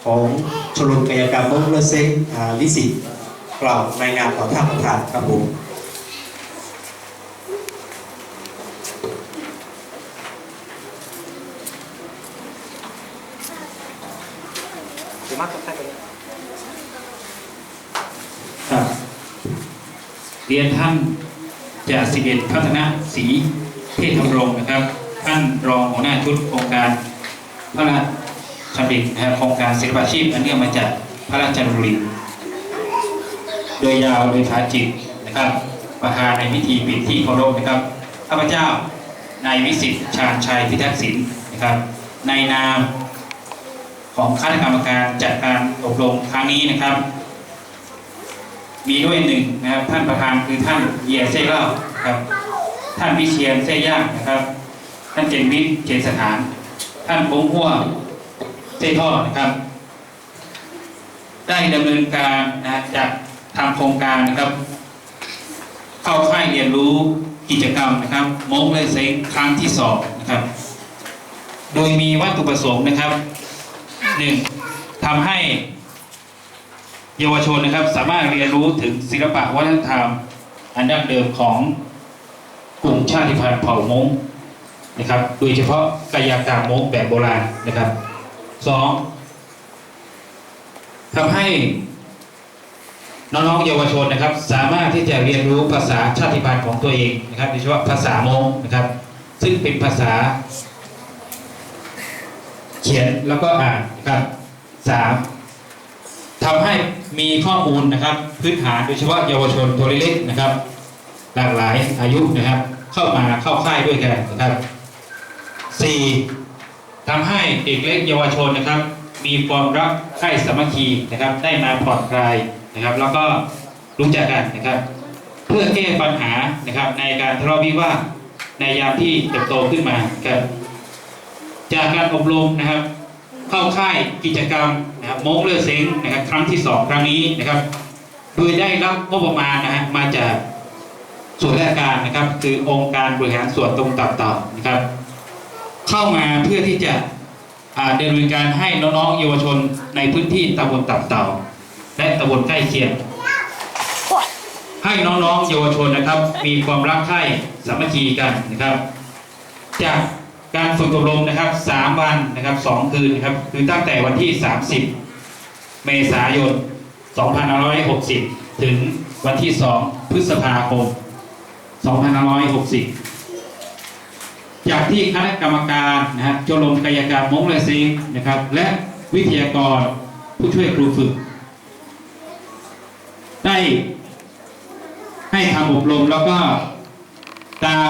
ของชมรมกายกรรมมงเลเซ็งลิสิตกล่าวรายงานต่อท่านประธานครับผมเรียนท่านจ่าสิบเอกพัฒนาศรีเทพธรรมรงค์นะครับท่านรองหัวหน้าชุดโครงการพระราชดำรินะครับโครงการศิลปาชีพอันเนื่องมาจากพระราชดำริโดยยาวโดยภาจิตนะครับประธานในพิธีปิดที่เคารพนะครับข้าพเจ้านายวิสิทธิ์ชาญชัยพิทักษ์ศิลป์นะครับในนามของคณะกรรมการจัดการอบรมครั้งนี้นะครับมีด้วยหนึ่งนะครับท่านประธานคือท่านเยียเซ่เล่าครับท่านวิเชียรเซ่ย่างนะครับท่านเจนวิทย์เจนสถานท่านปงหัวเซ่ท่อนะครับได้ดำเนินการนะจากทำโครงการนะครับเข้าค่ายเรียนรู้กิจกรรมนะครับมงเลยเซ็งครั้งที่2นะครับโดยมีวัตถุประสงค์นะครับ1ทำให้เยาวชนนะครับสามารถเรียนรู้ถึงศิลปะวัฒนธรรมอันดั้งเดิมของกลุ่มชาติพันธุ์เผ่ามงนะครับโดยเฉพาะกายกรรมมงแบบโบราณนะครับ2ทำให้น้องๆเยาวชนนะครับสามารถที่จะเรียนรู้ภาษาชาติพันธุ์ของตัวเองนะครับโดยเฉพาะภาษามงนะครับซึ่งเป็นภาษาเขียนแล้วก็อ่านนะครับ3ทำให้มีข้อมูลนะครับพื้นฐานโดยเฉพาะเยาวชนตัวเล็กๆนะครับหลากหลายอายุนะครับเข้าค่ายด้วยกันนะครับ4ทำให้เด็กเล็กเยาวชนนะครับมีความรักใคร่สามัคคีนะครับได้มาผ่อนคลายนะครับแล้วก็รู้จักกันนะครับเพื่อแก้ปัญหานะครับในการทะเลาะวิวาทในยามที่เติบโตขึ้นมาครับจากการอบรมนะครับเข้าค่ายกิจกรรมนะครับมงเลอเซ็งนะครับครั้งที่2ครั้งนี้นะครับโดยได้รับงบประมาณนะฮะมาจากส่วนราชการนะครับคือองค์การบริหารส่วนตำบลตับเต่านะครับเข้ามาเพื่อที่จะดำเนินการให้น้องๆเยาวชนในพื้นที่ตำบลตับเต่าและตำบลใกล้เคียงให้น้องๆเยาวชนนะครับมีความรักใคร่สามัคคีกันนะครับจากการฝึกอบรมนะครับ3วันนะครับ2คืนนะครับคือตั้งแต่วันที่30เมษายน2560ถึงวันที่2พฤษภาคม2560จากที่คณะกรรมการนะครับชมรมกายกรรมมงเลซิงนะครับและวิทยากรผู้ช่วยครูฝึกได้ให้ทำอบรมแล้วก็ตาม